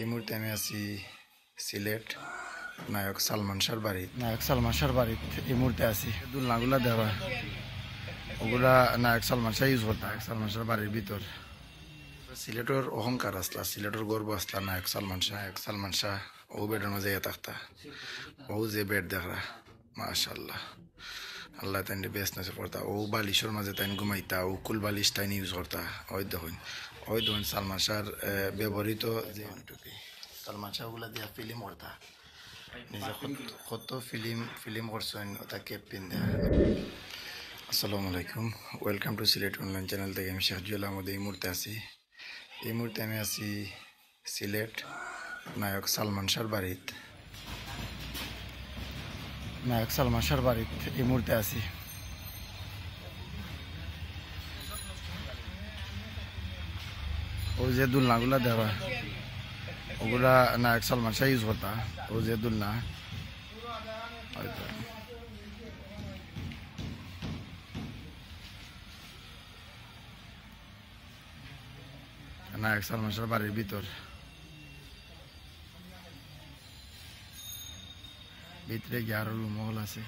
এই মুহূর্তে আমি আছি সিলেট নায়ক সালমান শাহর বাড়ি। নায়ক সালমান শাহর বাড়িতে এই মুহূর্তে আছি। দুলনাগুলা দেওয়া ওগুলা নায়ক সালমান শাহ ইউজ করতা। নায়ক সালমান শাহর বাড়ির ভিতর সিলেটের অহংকার আসলা, সিলেটের গর্ব আসলা নায়ক সালমান শাহ। নায়ক সালমান শাহ ও বেডের মাঝে থাকতা, ও যে বেড দেখরা মাশাআল্লাহ, আল্লাহ তাই বেস্ট নাচে পড়তা। ও বালিশের মাঝে তাই ঘুমাইতা, ও কুল বালিশ তাই ইউজ করতা। ওই দেখুন সালমান শাহর ব্যবহৃত যে টুপি, সালমান শাহ ওগুলা দিয়া ফিল্ম করতা, নিজে কত ফিল্ম করছেন ওটা কেপ পিন দেয়া। আসসালামু আলাইকুম, welcome to Sylhet online channel থেকে আমি শেখ জুয়েল আহমদ। এই মুহূর্তে আমি আছি সিলেট নায়ক সালমান শাহর বাড়িতে। নায়ক সালমান শাহর বাড়িতে এই মুহূর্তে আছি। ও যে দুলনাগুলা দেওয়া ওগুলা নায়ক সালমান শাহ ইউজ করতা। ও যে দুলনা নায়ক সালমান শাহর বাড়ির ভিতর, ভিতরে গিয়ে আরো মহল আছে।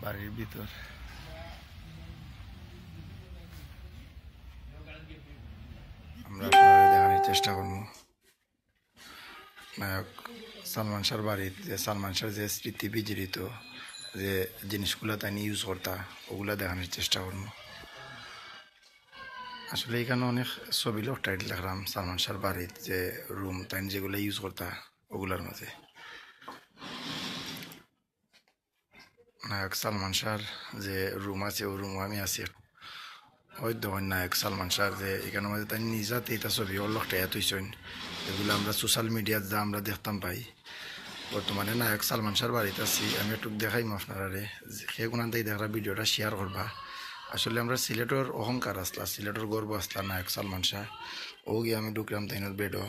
বাড়ির ভিতর আমরা দেখানোর চেষ্টা করবো নায়ক সালমান শাহর বাড়িতে যে সালমান শাহর যে স্মৃতি বিজড়িত যে জিনিসগুলো তাই ইউজ করতা ওগুলা দেখানোর চেষ্টা করবো। আসলে এখানে অনেক ছবি লোক টাইটেল দেখলাম সালমান শাহর বাড়িতে যে রুম তাই যেগুলো ইউজ করতা ওগুলার মাঝে। নায়ক সালমান শাহর যে রুম আছে ও রুম আমি আছি। ওই দেখুন নায়ক সালমান শাহর যে এখানের মাঝে তাই নিজাতে এটা ছবি ওর লোকটা এত হইছেন, এগুলো আমরা সোশ্যাল মিডিয়াত যা আমরা দেখতাম পাই। বর্তমানে নায়ক সালমান শাহর বাড়িতে আছি, আমি একটু দেখাইম আপনারা সেগুলান তাই দেখা ভিডিওটা শেয়ার করবা। আসলে আমরা সিলেটের অহংকার আসলা, সিলেটের গর্ব আসলা নায়ক সালমান শাহ। ও গিয়ে আমি ঢুকলাম তাই বেডও,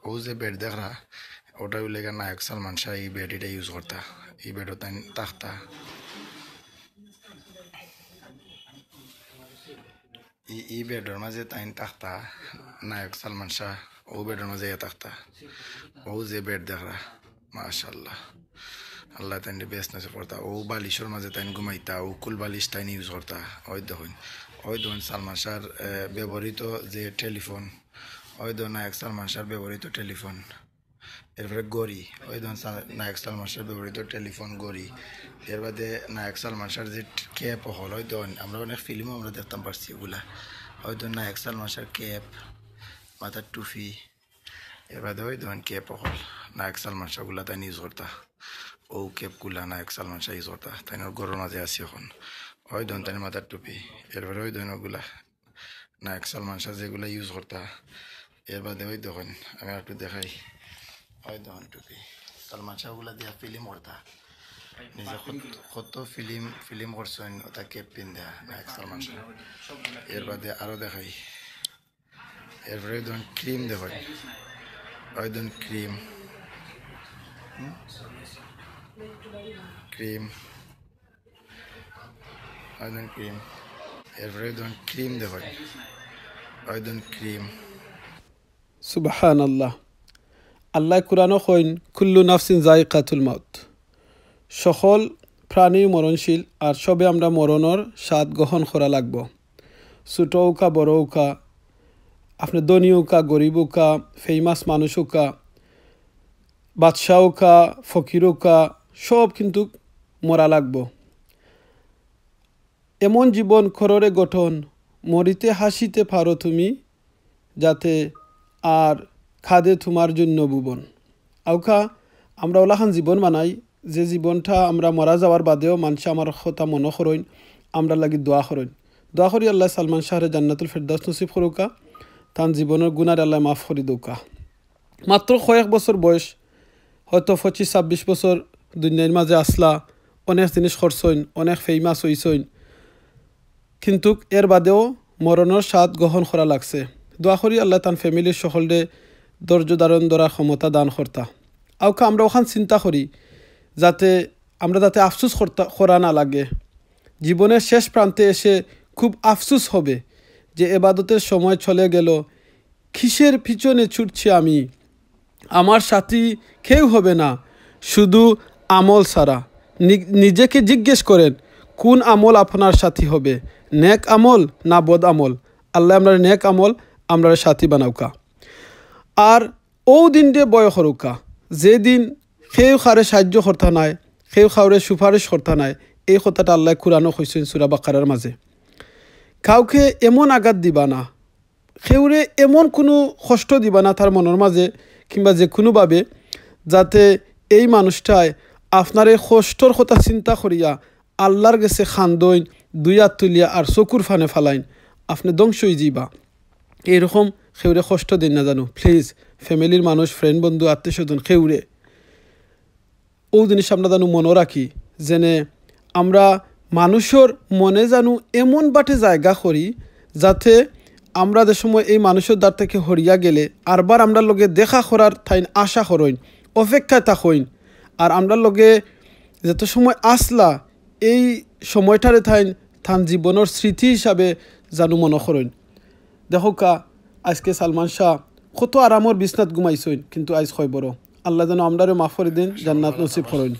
ও যে বেড দেখরা ওটা লেগে নায়ক সালমান শাহ এই বেড এটা ইউজ করতা, এই বেডও তাই থাকতা। এই বেডের মাঝে তাই থাকতা নায়ক সালমান শাহ, ও বেডের মাঝে থাকতা। ও যে বেড দেখরা মাশাআল্লাহ, আল্লাহ তাই বেস্ট নাচে পড়তা। ও বালিশের মাঝে তাই ঘুমাইতা, ও কুল বালিশ তাই ইউজ করতা। ওই দেখুন সালমান শাহর ব্যবহৃত যে টেলিফোন, ওই দেখুন নায়ক সালমান শাহর ব্যবহৃত টেলিফোন। এরপরে গড়ি, ওই দেখুন নায়ক সালমান শাহর ব্যবহৃত টেলিফোন গড়ি। এর বাদে নায়ক সালমান শাহর যে ক্যাপ হল, ওই দেখুন আমরা অনেক ফিল্মও আমরা দেখতাম পারছি ওগুলা। ওই দেখুন নায়ক সালমান শাহর ক্যাপ, মাথার টুপি। এর বাদে ওই দেখুন ক্যাপ হল নায়ক সালমান শাহ গুলা তাই ইউজ করতা। ও ক্যাপগুলা নায়ক সালমান শাহ ইউজ করতা, তাই গরম মাঝে আছি এখন। ওই ধন তাই মাথার টুপি। এরপরে ওই ধন ওগুলা নায়ক সালমান শাহ যেগুলা ইউজ করতা। এর বাদে ওই দেখুন আমি একটু দেখাই, ওই দেখুন টুপি সালমান শাহ ওগুলা দিয়া ফিল্ম করতা, নিজে কত ফিল্ম করছেন ওটা কেপ পিন দেয়া নায়ক সালমান শাহ। এর বাদে আরো দেখাই, এরপরে ওই ধরুন ক্রিম দেখুন, ওই ধরুন ক্রিম ওই ক্রিম। এরপরে ওই ধরুন ক্রিম দেখুন, ওই ধরুন ক্রিম। সুবহানাল্লাহ, আল্লাহ কুরআনও কইন কুল্লু নাফসিন যায়কাতুল মাউত, সকল প্রাণী মরণশীল আর সবে আমরা মরণের স্বাদ গ্রহণ করা লাগব। ছোট হোকা বড় হোকা, আপনি ধনী হোকা গরিব হোকা, ফেমাস মানুষ হোকা, বাদশাহ হোকা ফকির হোকা, সব কিন্তু মরা লাগব। এমন জীবন কররে গঠন মরিতে হাসিতে পারো তুমি, যাতে আর খাদে তোমার জন্য ভুবন। আউকা আমরা ওলাখান জীবন বানাই যে জীবনটা আমরা মরা যাওয়ার বাদেও মানুষ আমার কথা মনে করেন, আমরা লাগি দোয়া করেন। দোয়া করি আল্লাহ সালমান শাহরে জান্নাতুল ফেরদাউস নসিব করুকা, তার জীবনের গুনার আল্লাহ মাফ করে দৌকা। মাত্র কয়েক বছর বয়স, হয়তো 25-26 বছর দুনিয়ার মাঝে আসলা, অনেক জিনিস করছইন, অনেক ফেমাস হইছইন, কিন্তু এর বাদেও মরণের স্বাদ গ্রহণ করা লাগছে। দোয়া করি আল্লাহ তান ফ্যামিলির সকলে ধৈর্য ধারণ ধরার ক্ষমতা দান কর্তা। আউকা আমরা ওখান চিন্তা করি যাতে আমরা যাতে আফসোস করা না লাগে। জীবনের শেষ প্রান্তে এসে খুব আফসোস হবে যে ইবাদতের সময় চলে গেল, কিসের পিছনে ছুটছি আমি, আমার সাথী কেউ হবে না, শুধু আমল ছাড়া। নিজেকে জিজ্ঞেস করেন কোন আমল আপনার সাথী হবে, নেক আমল না বদ আমল। আল্লাহ আমরা নেক আমল আমরা সাথী বানাউকা। আর ও দিন দিয়ে বয় করুকা যেদিন কেউ খারে সাহায্য করতা নাই, কেউ খাওয়ারে সুপারিশ করতা নাই। এই কথাটা আল্লাহ কুরআনও কইছেন সূরা বাকারার মাঝে। কাউকে এমন আঘাত দিবা না, কেউরে এমন কোনো কষ্ট দিবা না তার মনের মাঝে কিংবা যে কোনোভাবে, যাতে এই মানুষটায় আপনার এই কষ্টর কথা চিন্তা করিয়া আল্লাহর কাছে খান্দইন, দুই হাত তুলিয়া আর চকুর ফানে ফালাইন, আপনি ধ্বংস হয়ে যাইবা। এইরকম কেউরে কষ্ট দিন না জানো প্লিজ। ফ্যামিলির মানুষ, ফ্রেন্ড, বন্ধু, আত্মীয় স্বজন কেউরে ও জিনিস আমরা জানো মনে রাখি, যেনে আমরা মানুষের মনে জানো এমন বাটে জায়গা করি যাতে আমরা যে সময় এই মানুষের দ্বার থেকে হরিয়া গেলে আরবার আমরা লগে দেখা করার থাইন আশা করইন, অপেক্ষায় থাকইন। আর আমরা লগে যত সময় আসলা এই সময়টারে থান জীবনের স্মৃতি হিসাবে জানু মনে করইন। দেখো কা আজকে সালমান শাহ কত আরামর বিছনাত ঘুমাইছইন, কিন্তু আজ হয় বড়। আল্লাহ যেন আমরারে মাফ করে দিন, জান্নাত নসিব করইন।